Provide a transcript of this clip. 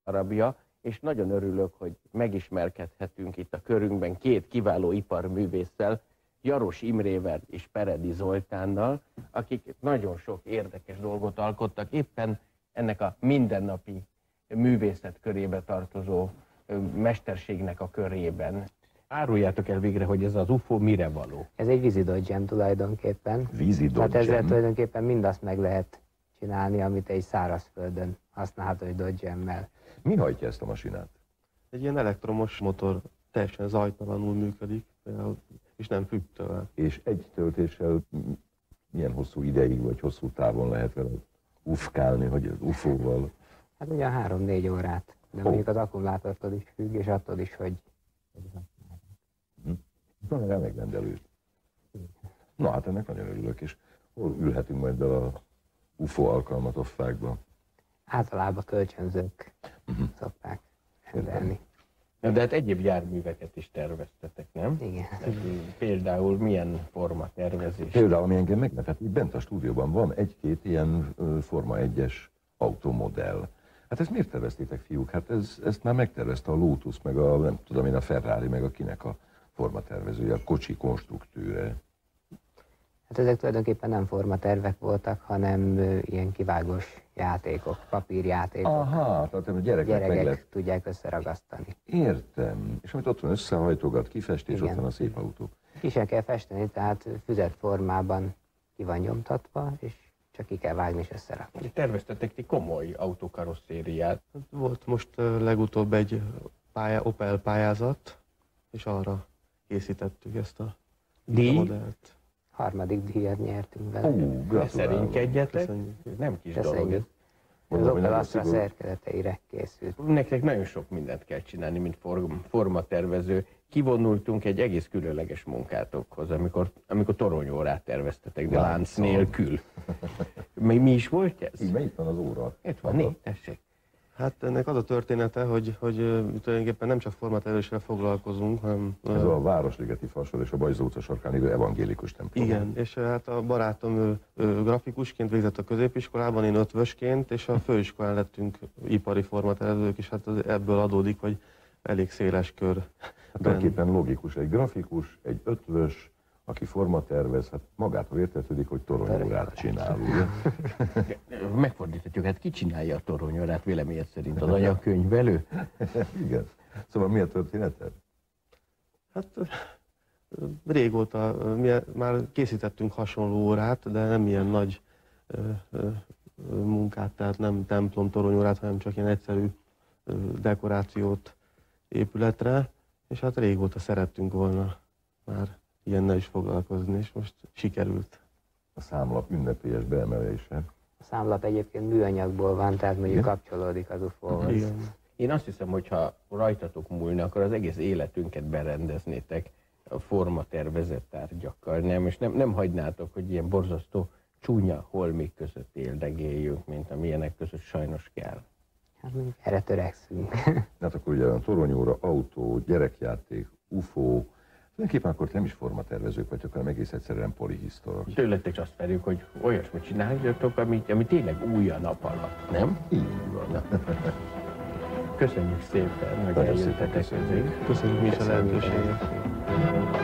darabja, és nagyon örülök, hogy megismerkedhetünk itt a körünkben két kiváló iparművésszel, Jaros Imrével és Peredi Zoltánnal, akik nagyon sok érdekes dolgot alkottak, éppen ennek a mindennapi művészet körébe tartozó mesterségnek a körében. Áruljátok el végre, hogy ez az UFO mire való? Ez egy vízidodgem tulajdonképpen. Vízidodgem? Tehát ezzel tulajdonképpen mindazt meg lehet csinálni, amit egy szárazföldön használható egy dodgemmel. Mi hajtja ezt a masinát? Egy ilyen elektromos motor, teljesen zajtalanul működik, és nem függ tőle. És egy töltéssel milyen hosszú ideig vagy hosszú távon lehet vele ufkálni, hogy az UFO-val? Hát ugyan 3-4 órát, de mondjuk az akkumulátortól is függ, és attól is, hogy... Nagyon megrendelő. Na hát ennek nagyon örülök, és hol ülhetünk majd be a UFO alkalmatoffákba? Általában kölcsönzők szokták rendelni. De hát egyéb járműveket is terveztetek, nem? Igen. Például milyen formatervezés? Például, ami engem meglepett, hogy bent a stúdióban van egy-két ilyen Forma 1-es automodell. Hát ezt miért terveztétek, fiúk? Hát ezt már megtervezte a Lotus, meg a, nem tudom én, a Ferrari, meg a kinek a formatervezője, a kocsi konstruktőre. Hát ezek tulajdonképpen nem formatervek voltak, hanem ilyen kivágós játékok, papírjátékok. Aha, tehát a gyerekek tudják összeragasztani. Értem. És amit ott van összehajtogat, kifestés, igen. Ott van a szép autó. Ki sem kell festeni, tehát füzet formában ki van nyomtatva, és csak ki kell vágni és összerakni. Terveztetek ti komoly autokarosszériát. Volt most legutóbb egy Opel pályázat, és arra készítettük ezt a modellt. 3. díjat nyertünk vele. Szerénykedjetek, nem kis dolog ez. Az Opel Astra szerkezeteire készült. Nektek nagyon sok mindent kell csinálni, mint formatervező. Kivonultunk egy egész különleges munkátokhoz, amikor toronyórát terveztetek, de lánc nélkül. Mi is volt ez? Így, itt van az óra. Itt van, tessék. Hát ennek az a története, hogy tulajdonképpen nem csak formatervezéssel foglalkozunk, hanem... Ez a Városligeti Fasor és a Bajzó utca sarkán lévő evangélikus templom. Igen, és hát a barátom grafikusként végzett a középiskolában, én ötvösként, és a főiskolán lettünk ipari formatervezők, és hát ebből adódik, hogy elég széles kör. Hát tulajdonképpen logikus, egy grafikus, egy ötvös, aki formatervez, hát magától értetődik, hogy toronyórát csinál, ugye? Megfordíthatjuk, hát ki csinálja a toronyórát véleményed szerint? Az anyakönyvelő? Igen. Szóval mi a története? Hát régóta mi már készítettünk hasonló órát, de nem ilyen nagy munkát, tehát nem templom toronyórát, hanem csak ilyen egyszerű dekorációt épületre, és hát régóta szerettünk volna már ilyennel is foglalkozni, és most sikerült. A számlap ünnepélyes beemelése. A számlap egyébként műanyagból van, tehát mondjuk kapcsolódik az UFO-hoz. Én azt hiszem, hogy ha rajtatok múlna, akkor az egész életünket berendeznétek a formatervezett tárgyakkal, nem? És nem hagynátok, hogy ilyen borzasztó csúnya holmik között éldegéljünk, mint amilyenek között sajnos kell. Hát erre törekszünk. Hát akkor ugye a toronyóra, autó, gyerekjáték, UFO, tulajdonképpen akkor nem is formatervezők vagytok, hanem egész egyszerűen polihisztorok. Tőletek azt várjuk, hogy olyasmit csináljatok, ami tényleg új a nap alatt, nem? Így van. Köszönjük szépen, hogy eljöttetek közénk. Köszönjük mi is a lehetőséget.